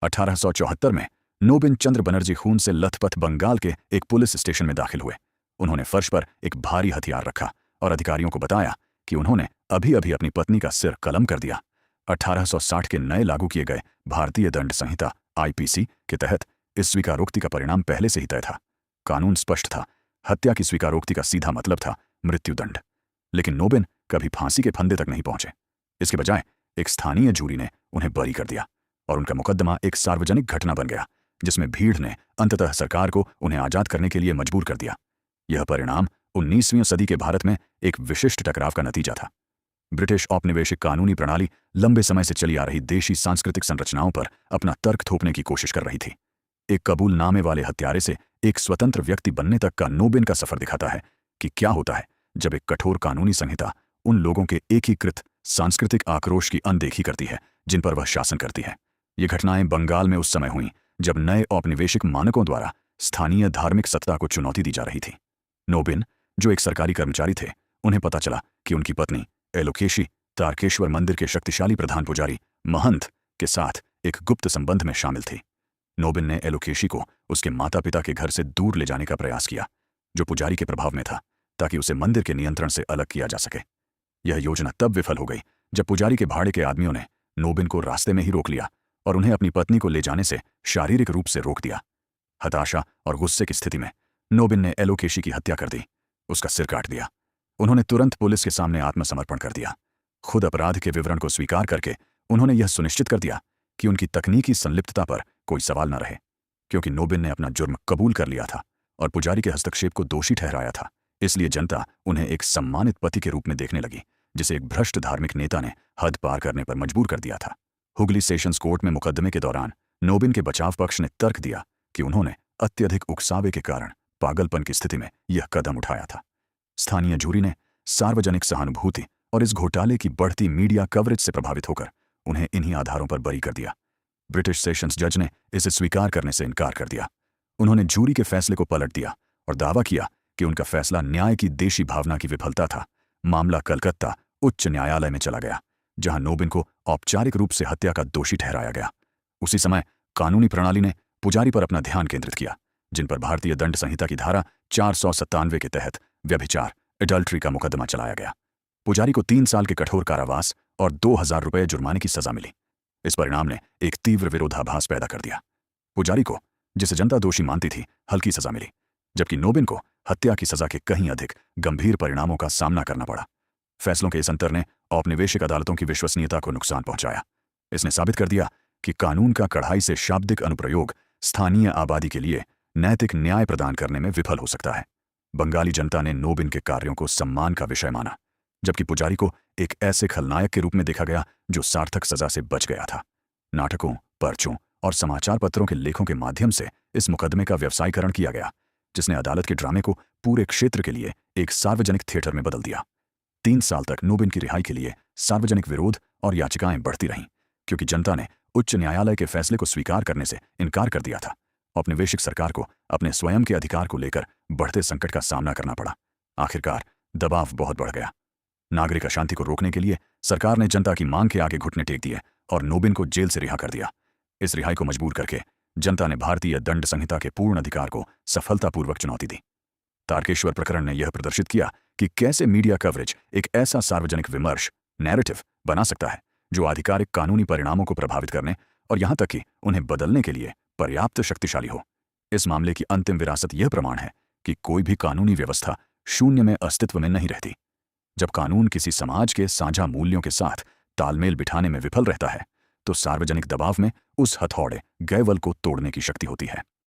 1874 में नोबिन चंद्र बनर्जी खून से लथपथ बंगाल के एक पुलिस स्टेशन में दाखिल हुए। उन्होंने फर्श पर एक भारी हथियार रखा और अधिकारियों को बताया कि उन्होंने अभी अभी अपनी पत्नी का सिर कलम कर दिया। 1860 के नए लागू किए गए भारतीय दंड संहिता आईपीसी के तहत इस स्वीकारोक्ति का परिणाम पहले से ही तय था। कानून स्पष्ट था, हत्या की स्वीकारोक्ति का सीधा मतलब था मृत्युदंड। लेकिन नोबिन कभी फांसी के फंदे तक नहीं पहुंचे। इसके बजाय एक स्थानीय जूरी ने उन्हें बरी कर दिया और उनका मुकदमा एक सार्वजनिक घटना बन गया, जिसमें भीड़ ने अंततः सरकार को उन्हें आजाद करने के लिए मजबूर कर दिया। यह परिणाम 19वीं सदी के भारत में एक विशिष्ट टकराव का नतीजा था। ब्रिटिश औपनिवेशिक कानूनी प्रणाली लंबे समय से चली आ रही देशी सांस्कृतिक संरचनाओं पर अपना तर्क थोपने की कोशिश कर रही थी। एक कबूलनामे वाले हत्यारे से एक स्वतंत्र व्यक्ति बनने तक का नोबिन का सफर दिखाता है कि क्या होता है जब एक कठोर कानूनी संहिता उन लोगों के एकीकृत सांस्कृतिक आक्रोश की अनदेखी करती है जिन पर वह शासन करती है। ये घटनाएं बंगाल में उस समय हुईं जब नए औपनिवेशिक मानकों द्वारा स्थानीय धार्मिक सत्ता को चुनौती दी जा रही थी। नोबिन, जो एक सरकारी कर्मचारी थे, उन्हें पता चला कि उनकी पत्नी एलोकेशी तारकेश्वर मंदिर के शक्तिशाली प्रधान पुजारी महंत के साथ एक गुप्त संबंध में शामिल थी। नोबिन ने एलोकेशी को उसके माता पिता के घर से दूर ले जाने का प्रयास किया, जो पुजारी के प्रभाव में था, ताकि उसे मंदिर के नियंत्रण से अलग किया जा सके। यह योजना तब विफल हो गई जब पुजारी के भाड़े के आदमियों ने नोबिन को रास्ते में ही रोक लिया और उन्हें अपनी पत्नी को ले जाने से शारीरिक रूप से रोक दिया। हताशा और गुस्से की स्थिति में नोबिन ने एलोकेशी की हत्या कर दी, उसका सिर काट दिया। उन्होंने तुरंत पुलिस के सामने आत्मसमर्पण कर दिया। खुद अपराध के विवरण को स्वीकार करके उन्होंने यह सुनिश्चित कर दिया कि उनकी तकनीकी संलिप्तता पर कोई सवाल न रहे, क्योंकि नोबिन ने अपना जुर्म कबूल कर लिया था और पुजारी के हस्तक्षेप को दोषी ठहराया था। इसलिए जनता उन्हें एक सम्मानित पति के रूप में देखने लगी, जिसे एक भ्रष्ट धार्मिक नेता ने हद पार करने पर मजबूर कर दिया था। हुगली सेशंस कोर्ट में मुकदमे के दौरान नोबिन के बचाव पक्ष ने तर्क दिया कि उन्होंने अत्यधिक उकसावे के कारण पागलपन की स्थिति में यह कदम उठाया था। स्थानीय जूरी ने सार्वजनिक सहानुभूति और इस घोटाले की बढ़ती मीडिया कवरेज से प्रभावित होकर उन्हें इन्हीं आधारों पर बरी कर दिया। ब्रिटिश सेशंस जज ने इसे स्वीकार करने से इनकार कर दिया। उन्होंने जूरी के फैसले को पलट दिया और दावा किया कि उनका फैसला न्याय की देशी भावना की विफलता था। मामला कलकत्ता उच्च न्यायालय में चला गया, जहां नोबिन को औपचारिक रूप से हत्या का दोषी ठहराया गया। उसी समय कानूनी प्रणाली ने पुजारी पर अपना ध्यान केंद्रित किया, जिन पर भारतीय दंड संहिता की धारा 497 के तहत व्यभिचार एडल्ट्री का मुकदमा चलाया गया। पुजारी को 3 साल के कठोर कारावास और 2000 रुपये जुर्माने की सजा मिली। इस परिणाम ने एक तीव्र विरोधाभास पैदा कर दिया। पुजारी को, जिसे जनता दोषी मानती थी, हल्की सजा मिली, जबकि नोबिन को हत्या की सजा के कहीं अधिक गंभीर परिणामों का सामना करना पड़ा। फैसलों के इस अंतर ने औपनिवेशिक अदालतों की विश्वसनीयता को नुकसान पहुंचाया। इसने साबित कर दिया कि कानून का कड़ाई से शाब्दिक अनुप्रयोग स्थानीय आबादी के लिए नैतिक न्याय प्रदान करने में विफल हो सकता है। बंगाली जनता ने नोबिन के कार्यों को सम्मान का विषय माना, जबकि पुजारी को एक ऐसे खलनायक के रूप में देखा गया जो सार्थक सजा से बच गया था। नाटकों, पर्चों और समाचार पत्रों के लेखों के माध्यम से इस मुकदमे का व्यवसायीकरण किया गया, जिसने अदालत के ड्रामे को पूरे क्षेत्र के लिए एक सार्वजनिक थिएटर में बदल दिया। 3 साल तक नोबिन की रिहाई के लिए सार्वजनिक विरोध और याचिकाएं बढ़ती रहीं, क्योंकि जनता ने उच्च न्यायालय के फैसले को स्वीकार करने से इनकार कर दिया था। औपनिवेशिक सरकार को अपने स्वयं के अधिकार को लेकर बढ़ते संकट का सामना करना पड़ा। आखिरकार दबाव बहुत बढ़ गया। नागरिक अशांति को रोकने के लिए सरकार ने जनता की मांग के आगे घुटने टेक दिए और नोबिन को जेल से रिहा कर दिया। इस रिहाई को मजबूर करके जनता ने भारतीय दंड संहिता के पूर्ण अधिकार को सफलतापूर्वक चुनौती दी। तारकेश्वर प्रकरण ने यह प्रदर्शित किया कि कैसे मीडिया कवरेज एक ऐसा सार्वजनिक विमर्श नैरेटिव बना सकता है जो आधिकारिक कानूनी परिणामों को प्रभावित करने और यहां तक कि उन्हें बदलने के लिए पर्याप्त शक्तिशाली हो। इस मामले की अंतिम विरासत यह प्रमाण है कि कोई भी कानूनी व्यवस्था शून्य में अस्तित्व में नहीं रहती। जब कानून किसी समाज के साझा मूल्यों के साथ तालमेल बिठाने में विफल रहता है, तो सार्वजनिक दबाव में उस हथौड़े गैवल को तोड़ने की शक्ति होती है।